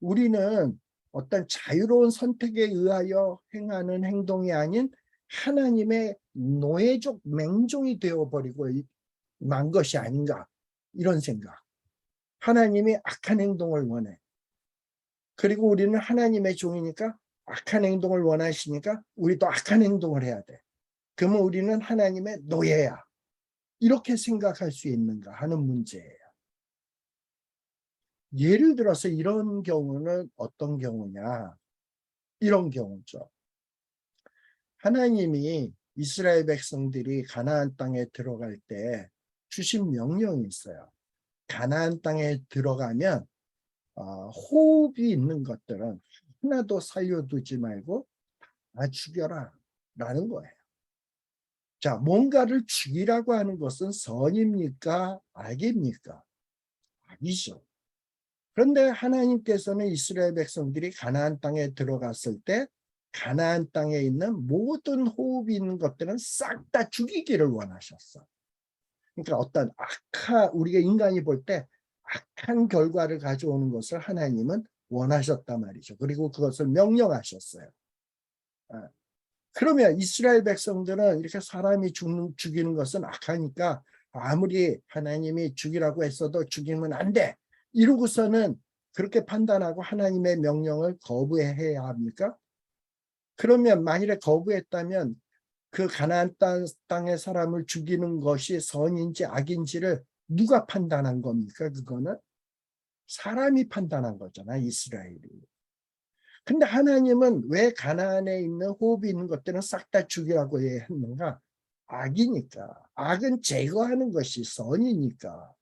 Speaker 1: 우리는 어떤 자유로운 선택에 의하여 행하는 행동이 아닌 하나님의 노예적 맹종이 되어버리고 만 것이 아닌가, 이런 생각. 하나님이 악한 행동을 원해. 그리고 우리는 하나님의 종이니까 악한 행동을 원하시니까 우리도 악한 행동을 해야 돼. 그러면 우리는 하나님의 노예야. 이렇게 생각할 수 있는가 하는 문제예요. 예를 들어서 이런 경우는 어떤 경우냐? 이런 경우죠. 하나님이 이스라엘 백성들이 가나안 땅에 들어갈 때 주신 명령이 있어요. 가나안 땅에 들어가면 호흡이 있는 것들은 하나도 살려두지 말고 다 죽여라 라는 거예요. 자, 뭔가를 죽이라고 하는 것은 선입니까? 악입니까? 악이죠. 그런데 하나님께서는 이스라엘 백성들이 가나안 땅에 들어갔을 때 가나안 땅에 있는 모든 호흡이 있는 것들은 싹 다 죽이기를 원하셨어. 그러니까 어떤 우리가 인간이 볼 때 악한 결과를 가져오는 것을 하나님은 원하셨단 말이죠. 그리고 그것을 명령하셨어요. 그러면 이스라엘 백성들은 이렇게 사람이 죽이는 것은 악하니까 아무리 하나님이 죽이라고 했어도 죽이면 안 돼, 이러고서는 그렇게 판단하고 하나님의 명령을 거부해야 합니까? 그러면 만일에 거부했다면 그 가나안 땅의 사람을 죽이는 것이 선인지 악인지를 누가 판단한 겁니까? 그거는 사람이 판단한 거잖아, 이스라엘이. 근데 하나님은 왜 가나안에 있는 호흡이 있는 것들은 싹 다 죽이라고 했는가? 악이니까. 악은 제거하는 것이 선이니까.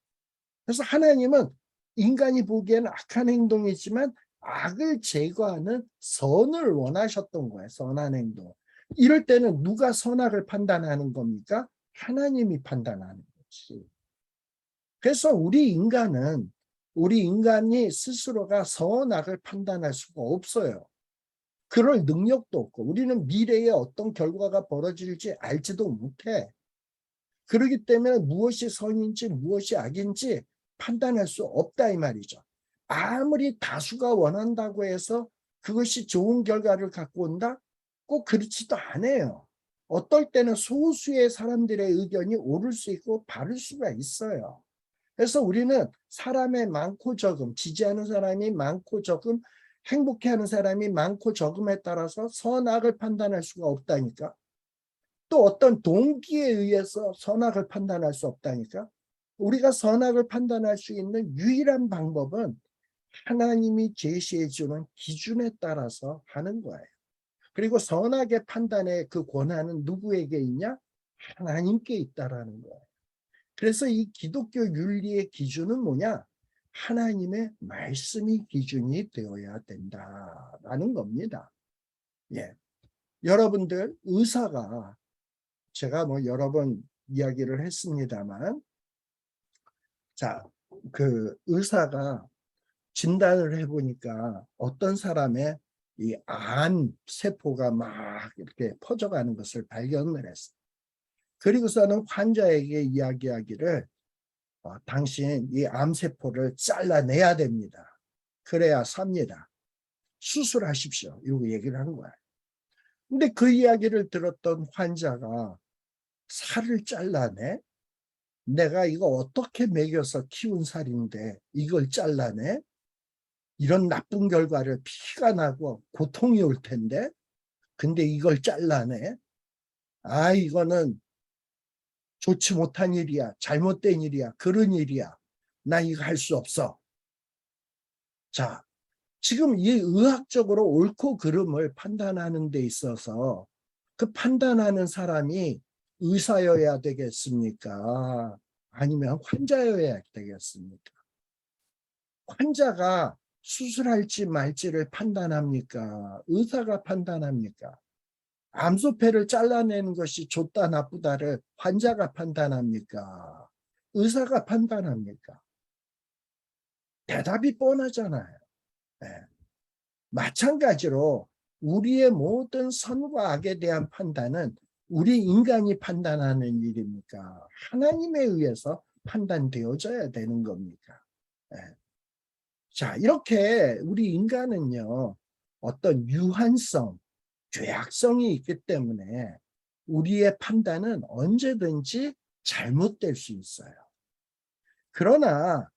Speaker 1: 그래서 하나님은 인간이 보기에는 악한 행동이지만 악을 제거하는 선을 원하셨던 거예요. 선한 행동. 이럴 때는 누가 선악을 판단하는 겁니까? 하나님이 판단하는 거지. 그래서 우리 인간이 스스로가 선악을 판단할 수가 없어요. 그럴 능력도 없고 우리는 미래에 어떤 결과가 벌어질지 알지도 못해. 그렇기 때문에 무엇이 선인지 무엇이 악인지 판단할 수 없다 이 말이죠. 아무리 다수가 원한다고 해서 그것이 좋은 결과를 갖고 온다? 꼭 그렇지도 않아요. 어떨 때는 소수의 사람들의 의견이 옳을 수 있고 바를 수가 있어요. 그래서 우리는 사람의 많고 적음, 지지하는 사람이 많고 적음, 행복해하는 사람이 많고 적음에 따라서 선악을 판단할 수가 없다니까. 또 어떤 동기에 의해서 선악을 판단할 수 없다니까. 우리가 선악을 판단할 수 있는 유일한 방법은 하나님이 제시해 주는 기준에 따라서 하는 거예요. 그리고 선악의 판단의 그 권한은 누구에게 있냐? 하나님께 있다라는 거예요. 그래서 이 기독교 윤리의 기준은 뭐냐? 하나님의 말씀이 기준이 되어야 된다라는 겁니다. 예. 여러분들 의사가 제가 뭐 여러 번 이야기를 했습니다만, 자, 그 의사가 진단을 해보니까 어떤 사람의 이 암 세포가 막 이렇게 퍼져가는 것을 발견을 했어요. 그리고서는 환자에게 이야기하기를 당신 이 암세포를 잘라내야 됩니다. 그래야 삽니다. 수술하십시오. 이러고 얘기를 한 거예요. 근데 그 이야기를 들었던 환자가 살을 잘라내? 내가 이거 어떻게 먹여서 키운 살인데 이걸 잘라내? 이런 나쁜 결과를 피가 나고 고통이 올 텐데 근데 이걸 잘라내? 아, 이거는 좋지 못한 일이야. 잘못된 일이야. 그런 일이야. 나 이거 할 수 없어. 자, 지금 이 의학적으로 옳고 그름을 판단하는 데 있어서 그 판단하는 사람이 의사여야 되겠습니까? 아니면 환자여야 되겠습니까? 환자가 수술할지 말지를 판단합니까? 의사가 판단합니까? 암소패를 잘라내는 것이 좋다 나쁘다를 환자가 판단합니까? 의사가 판단합니까? 대답이 뻔하잖아요. 네. 마찬가지로 우리의 모든 선과 악에 대한 판단은 우리 인간이 판단하는 일입니까? 하나님에 의해서 판단되어져야 되는 겁니까? 네. 자, 이렇게 우리 인간은요, 어떤 유한성, 죄악성이 있기 때문에 우리의 판단은 언제든지 잘못될 수 있어요. 그러나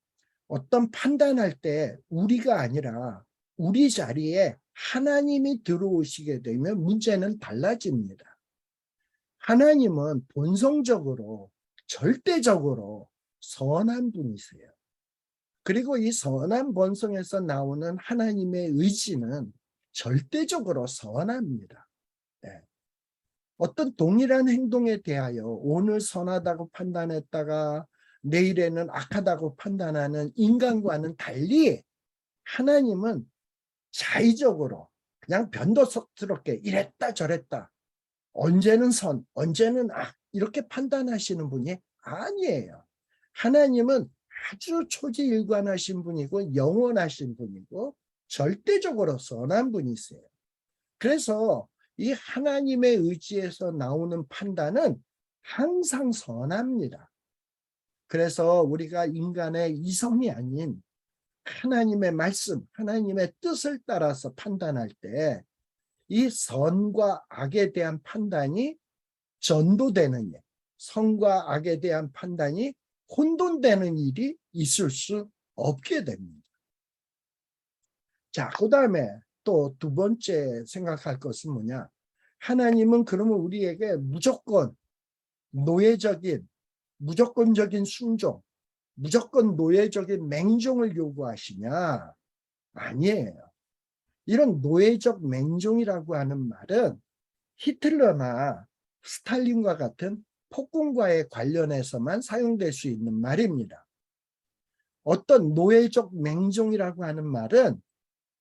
Speaker 1: 어떤 판단할 때 우리가 아니라 우리 자리에 하나님이 들어오시게 되면 문제는 달라집니다. 하나님은 본성적으로 절대적으로 선한 분이세요. 그리고 이 선한 본성에서 나오는 하나님의 의지는 절대적으로 선합니다. 네. 어떤 동일한 행동에 대하여 오늘 선하다고 판단했다가 내일에는 악하다고 판단하는 인간과는 달리 하나님은 자의적으로 그냥 변덕스럽게 이랬다 저랬다, 언제는 선, 언제는 악, 이렇게 판단하시는 분이 아니에요. 하나님은 아주 초지일관하신 분이고 영원하신 분이고 절대적으로 선한 분이세요. 그래서 이 하나님의 의지에서 나오는 판단은 항상 선합니다. 그래서 우리가 인간의 이성이 아닌 하나님의 말씀, 하나님의 뜻을 따라서 판단할 때 이 선과 악에 대한 판단이 전도되는 일, 선과 악에 대한 판단이 혼돈되는 일이 있을 수 없게 됩니다. 자, 그 다음에 또 두 번째 생각할 것은 뭐냐? 하나님은 그러면 우리에게 무조건적인 순종, 무조건 노예적인 맹종을 요구하시냐? 아니에요. 이런 노예적 맹종이라고 하는 말은 히틀러나 스탈린과 같은 폭군과의 관련해서만 사용될 수 있는 말입니다. 어떤 노예적 맹종이라고 하는 말은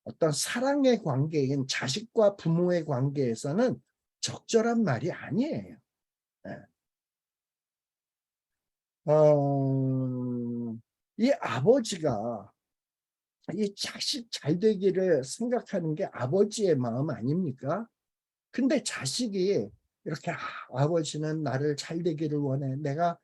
Speaker 1: 어떤 사랑의 관계인 자식과 부모의 관계에서는 적절한 말이 아니에요. 이 아버지가 이 자식 잘 되기를 생각하는 게 아버지의 마음 아닙니까? 근데 자식이 이렇게 아버지는 나를 잘 되기를 원해. 내가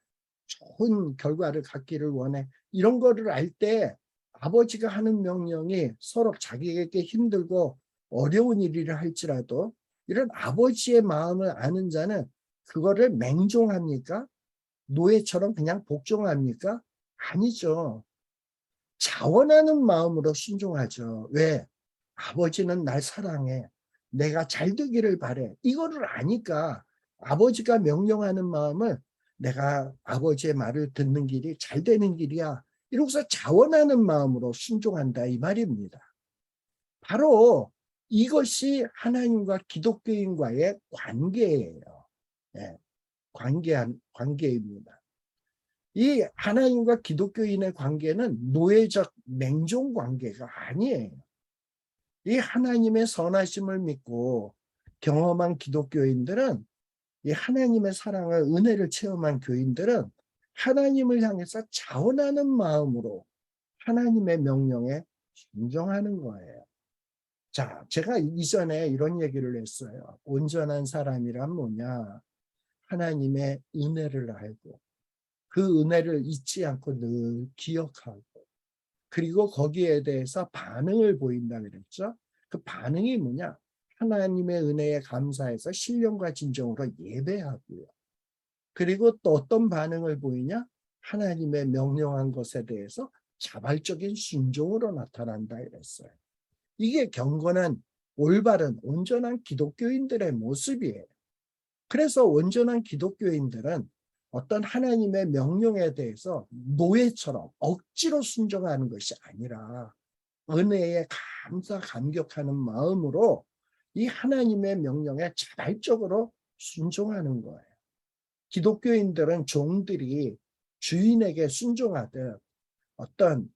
Speaker 1: 좋은 결과를 갖기를 원해. 이런 거를 알 때 아버지가 하는 명령이 서로 자기에게 힘들고 어려운 일이라 할지라도 이런 아버지의 마음을 아는 자는 그거를 맹종합니까? 노예처럼 그냥 복종합니까? 아니죠. 자원하는 마음으로 순종하죠. 왜? 아버지는 날 사랑해. 내가 잘 되기를 바래. 이거를 아니까 아버지가 명령하는 마음을 내가 아버지의 말을 듣는 길이 잘 되는 길이야. 이러고서 자원하는 마음으로 순종한다 이 말입니다. 바로 이것이 하나님과 기독교인과의 관계예요. 네, 관계입니다. 이 하나님과 기독교인의 관계는 노예적 맹종 관계가 아니에요. 이 하나님의 선하심을 믿고 경험한 기독교인들은, 이 하나님의 사랑을, 은혜를 체험한 교인들은 하나님을 향해서 자원하는 마음으로 하나님의 명령에 순종하는 거예요. 자, 제가 이전에 이런 얘기를 했어요. 온전한 사람이란 뭐냐? 하나님의 은혜를 알고 그 은혜를 잊지 않고 늘 기억하고, 그리고 거기에 대해서 반응을 보인다 그랬죠. 그 반응이 뭐냐? 하나님의 은혜에 감사해서 신령과 진정으로 예배하고요. 그리고 또 어떤 반응을 보이냐? 하나님의 명령한 것에 대해서 자발적인 순종으로 나타난다 이랬어요. 이게 경건한, 올바른, 온전한 기독교인들의 모습이에요. 그래서 온전한 기독교인들은 어떤 하나님의 명령에 대해서 노예처럼 억지로 순종하는 것이 아니라 은혜에 감사 감격하는 마음으로 이 하나님의 명령에 자발적으로 순종하는 거예요. 기독교인들은 종들이 주인에게 순종하듯 어떤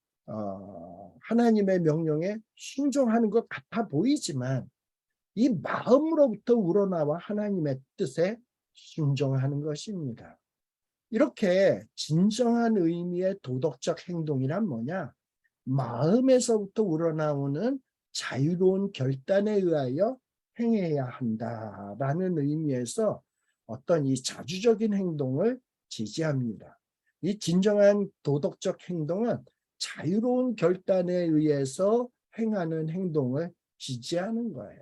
Speaker 1: 하나님의 명령에 순종하는 것 같아 보이지만, 이 마음으로부터 우러나와 하나님의 뜻에 순종하는 것입니다. 이렇게 진정한 의미의 도덕적 행동이란 뭐냐? 마음에서부터 우러나오는 자유로운 결단에 의하여 행해야 한다라는 의미에서 어떤 이 자주적인 행동을 지지합니다. 이 진정한 도덕적 행동은 자유로운 결단에 의해서 행하는 행동을 지지하는 거예요.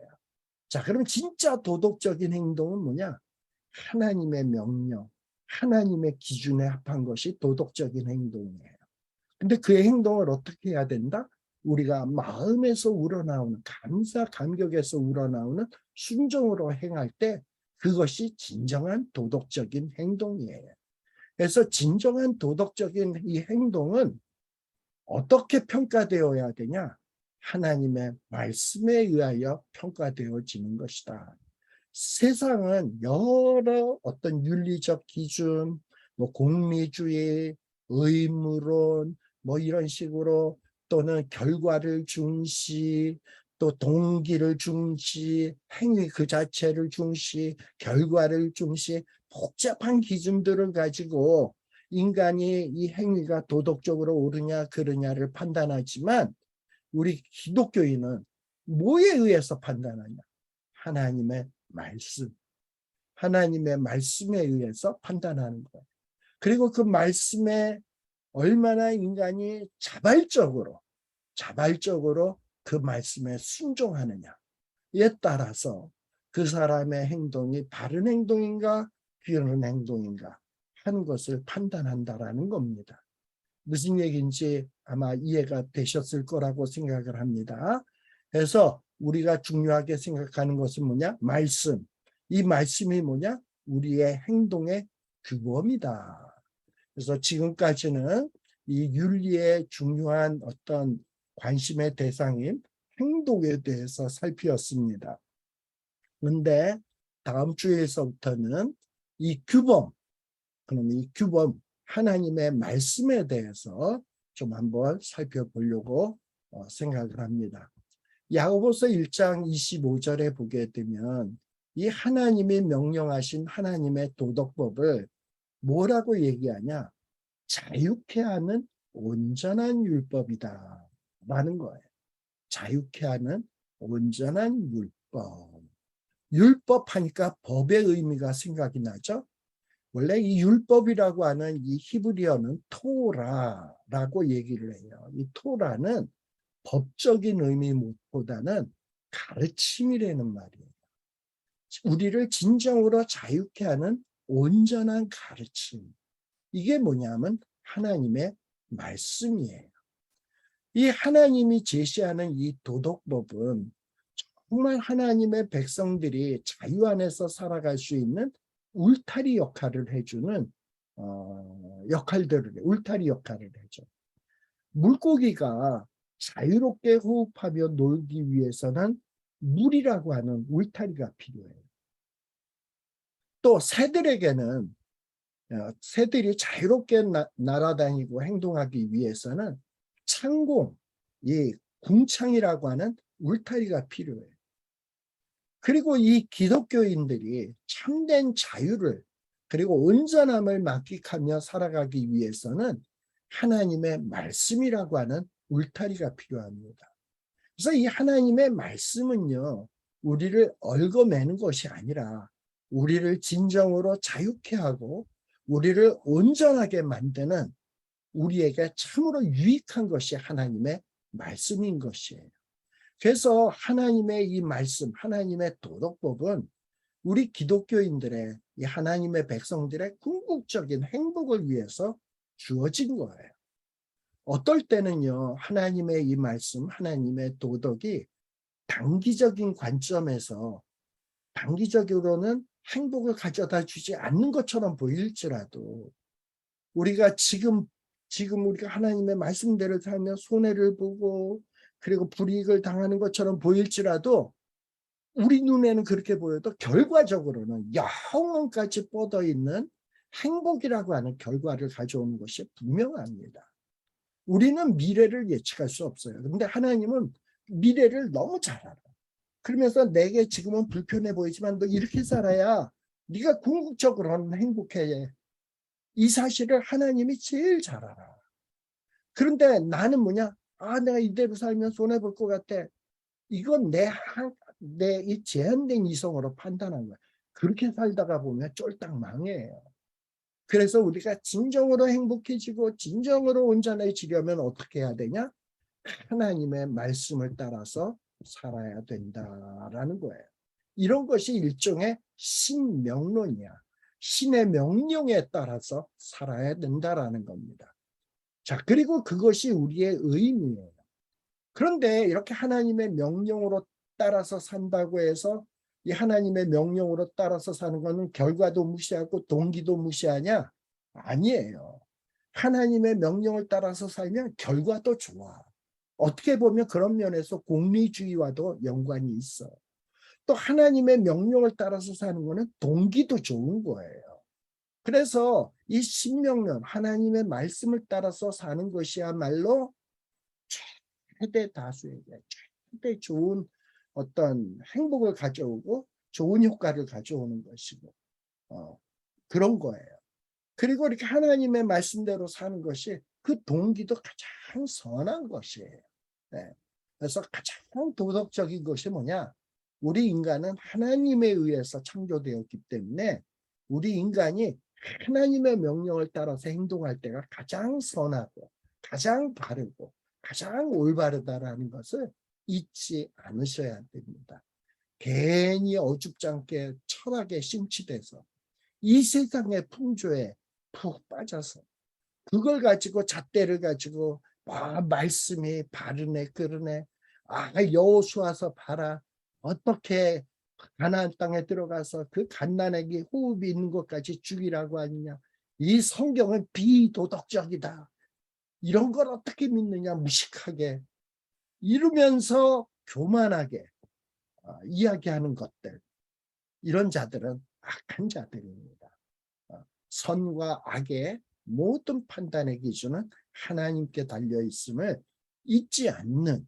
Speaker 1: 자, 그럼 진짜 도덕적인 행동은 뭐냐? 하나님의 명령, 하나님의 기준에 합한 것이 도덕적인 행동이에요. 근데 그 행동을 어떻게 해야 된다? 우리가 마음에서 우러나오는, 감사, 감격에서 우러나오는 순종으로 행할 때 그것이 진정한 도덕적인 행동이에요. 그래서 진정한 도덕적인 이 행동은 어떻게 평가되어야 되냐? 하나님의 말씀에 의하여 평가되어지는 것이다. 세상은 여러 어떤 윤리적 기준, 뭐 공리주의, 의무론, 뭐 이런 식으로, 또는 결과를 중시, 또 동기를 중시, 행위 그 자체를 중시, 결과를 중시, 복잡한 기준들을 가지고 인간이 이 행위가 도덕적으로 옳으냐 그르냐를 판단하지만, 우리 기독교인은 뭐에 의해서 판단하냐? 하나님의 말씀, 하나님의 말씀에 의해서 판단하는 거예요. 그리고 그 말씀에 얼마나 인간이 자발적으로 그 말씀에 순종하느냐에 따라서 그 사람의 행동이 바른 행동인가 귀한 행동인가 하는 것을 판단한다라는 겁니다. 무슨 얘기인지 아마 이해가 되셨을 거라고 생각을 합니다. 그래서 우리가 중요하게 생각하는 것은 뭐냐? 말씀. 이 말씀이 뭐냐? 우리의 행동의 규범이다. 그래서 지금까지는 이 윤리의 중요한 어떤 관심의 대상인 행동에 대해서 살피었습니다. 그런데 다음 주에서부터는 이 규범, 그럼 이 규범, 하나님의 말씀에 대해서 좀 한번 살펴보려고 생각을 합니다. 야고보서 1장 25절에 보게 되면 이 하나님이 명령하신 하나님의 도덕법을 뭐라고 얘기하냐? 자유케 하는 온전한 율법이다 라는 거예요. 자유케 하는 온전한 율법. 율법 하니까 법의 의미가 생각이 나죠? 원래 이 율법이라고 하는 이 히브리어는 토라라고 얘기를 해요. 이 토라는 법적인 의미보다는 가르침이라는 말이에요. 우리를 진정으로 자유케 하는 온전한 가르침. 이게 뭐냐면 하나님의 말씀이에요. 이 하나님이 제시하는 이 도덕법은 정말 하나님의 백성들이 자유 안에서 살아갈 수 있는 울타리 역할을 해주는 울타리 역할을 해줘. 물고기가 자유롭게 호흡하며 놀기 위해서는 물이라고 하는 울타리가 필요해요. 또 새들에게는 새들이 자유롭게 날아다니고 행동하기 위해서는 창공, 이 궁창이라고 하는 울타리가 필요해요. 그리고 이 기독교인들이 참된 자유를 그리고 온전함을 만끽하며 살아가기 위해서는 하나님의 말씀이라고 하는 울타리가 필요합니다. 그래서 이 하나님의 말씀은요, 우리를 얽어매는 것이 아니라 우리를 진정으로 자유케 하고 우리를 온전하게 만드는 우리에게 참으로 유익한 것이 하나님의 말씀인 것이에요. 그래서 하나님의 이 말씀, 하나님의 도덕법은 우리 기독교인들의, 이 하나님의 백성들의 궁극적인 행복을 위해서 주어진 거예요. 어떨 때는요, 하나님의 이 말씀, 하나님의 도덕이 단기적인 관점에서 단기적으로는 행복을 가져다 주지 않는 것처럼 보일지라도 우리가 지금 우리가 하나님의 말씀대로 살며 손해를 보고 그리고 불이익을 당하는 것처럼 보일지라도 우리 눈에는 그렇게 보여도 결과적으로는 영원까지 뻗어 있는 행복이라고 하는 결과를 가져오는 것이 분명합니다. 우리는 미래를 예측할 수 없어요. 그런데 하나님은 미래를 너무 잘 알아. 그러면서 내게 지금은 불편해 보이지만 너 이렇게 살아야 네가 궁극적으로는 행복해. 이 사실을 하나님이 제일 잘 알아. 그런데 나는 뭐냐? 내가 이대로 살면 손해볼 것 같아. 이건 내 이 제한된 이성으로 판단한 거야. 그렇게 살다가 보면 쫄딱 망해요. 그래서 우리가 진정으로 행복해지고 진정으로 온전해지려면 어떻게 해야 되냐? 하나님의 말씀을 따라서 살아야 된다라는 거예요. 이런 것이 일종의 신명론이야. 신의 명령에 따라서 살아야 된다라는 겁니다. 자, 그리고 그것이 우리의 의미예요. 그런데 이렇게 하나님의 명령으로 따라서 산다고 해서 이 하나님의 명령으로 따라서 사는 것은 결과도 무시하고 동기도 무시하냐? 아니에요. 하나님의 명령을 따라서 살면 결과도 좋아. 어떻게 보면 그런 면에서 공리주의와도 연관이 있어. 또 하나님의 명령을 따라서 사는 것은 동기도 좋은 거예요. 그래서 이 신명론, 하나님의 말씀을 따라서 사는 것이야말로 최대 다수에게 최대 좋은 어떤 행복을 가져오고 좋은 효과를 가져오는 것이고 그런 거예요. 그리고 이렇게 하나님의 말씀대로 사는 것이 그 동기도 가장 선한 것이에요. 네. 그래서 가장 도덕적인 것이 뭐냐? 우리 인간은 하나님에 의해서 창조되었기 때문에 우리 인간이 하나님의 명령을 따라서 행동할 때가 가장 선하고 가장 바르고 가장 올바르다라는 것을 잊지 않으셔야 됩니다. 괜히 어줍지 않게 철학에 심취돼서 이 세상의 풍조에 푹 빠져서 그걸 가지고 잣대를 가지고 말씀이 바르네 그러네 여호수아서 봐라 어떻게 가나안 땅에 들어가서 그 갓난아기 호흡이 있는 것까지 죽이라고 하느냐 이 성경은 비도덕적이다 이런 걸 어떻게 믿느냐 무식하게 이러면서 교만하게 이야기하는 것들 이런 자들은 악한 자들입니다. 선과 악의 모든 판단의 기준은 하나님께 달려 있음을 잊지 않는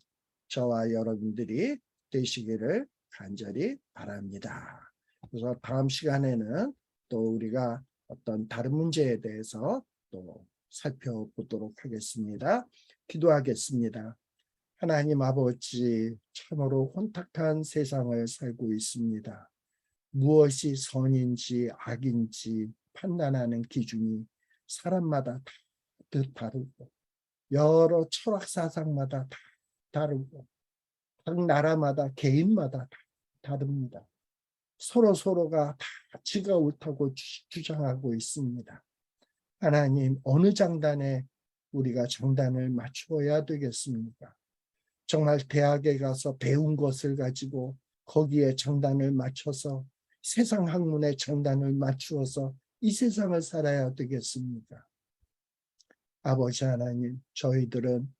Speaker 1: 저와 여러분들이 되시기를 간절히 바랍니다. 그래서 다음 시간에는 또 우리가 어떤 다른 문제에 대해서 또 살펴보도록 하겠습니다. 기도하겠습니다. 하나님 아버지, 참으로 혼탁한 세상을 살고 있습니다. 무엇이 선인지 악인지 판단하는 기준이 사람마다 다 다르고 여러 철학 사상마다 다 다르고 각 나라마다 개인마다 다 다릅니다. 서로가 다 지가 옳다고 주장하고 있습니다. 하나님 어느 장단에 우리가 장단을 맞춰야 되겠습니까? 정말 대학에 가서 배운 것을 가지고 거기에 장단을 맞춰서 세상 학문에 장단을 맞추어서 이 세상을 살아야 되겠습니까? 아버지 하나님, 저희들은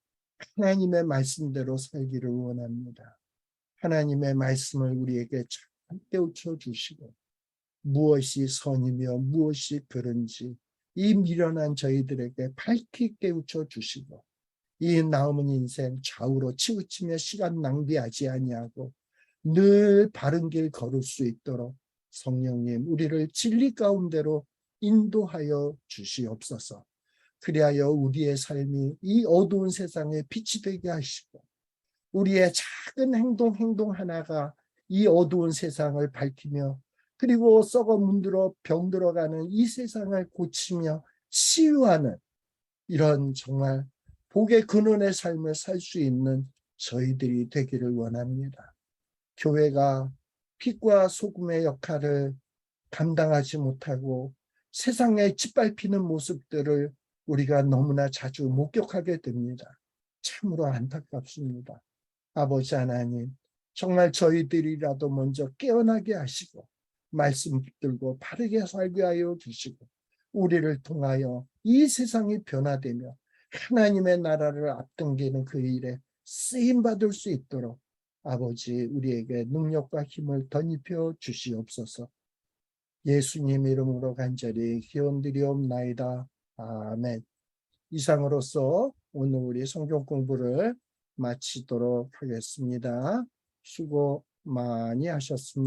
Speaker 1: 하나님의 말씀대로 살기를 원합니다. 하나님의 말씀을 우리에게 잘 깨우쳐 주시고 무엇이 선이며 무엇이 그른지 이 미련한 저희들에게 밝히 깨우쳐 주시고 이 남은 인생 좌우로 치우치며 시간 낭비하지 아니하고 늘 바른 길 걸을 수 있도록 성령님 우리를 진리 가운데로 인도하여 주시옵소서. 그리하여 우리의 삶이 이 어두운 세상에 빛이 되게 하시고 우리의 작은 행동 하나가 이 어두운 세상을 밝히며 그리고 썩어 문드러 병들어가는 이 세상을 고치며 치유하는 이런 정말 복의 근원의 삶을 살 수 있는 저희들이 되기를 원합니다. 교회가 빛과 소금의 역할을 감당하지 못하고 세상에 짓밟히는 모습들을 우리가 너무나 자주 목격하게 됩니다. 참으로 안타깝습니다. 아버지 하나님, 정말 저희들이라도 먼저 깨어나게 하시고 말씀 붙들고 바르게 살게 하여 주시고 우리를 통하여 이 세상이 변화되며 하나님의 나라를 앞당기는 그 일에 쓰임받을 수 있도록 아버지 우리에게 능력과 힘을 덧입혀 주시옵소서. 예수님 이름으로 간절히 기원드리옵나이다. 아멘. 이상으로서 오늘 우리 성경 공부를 마치도록 하겠습니다. 수고 많이 하셨습니다.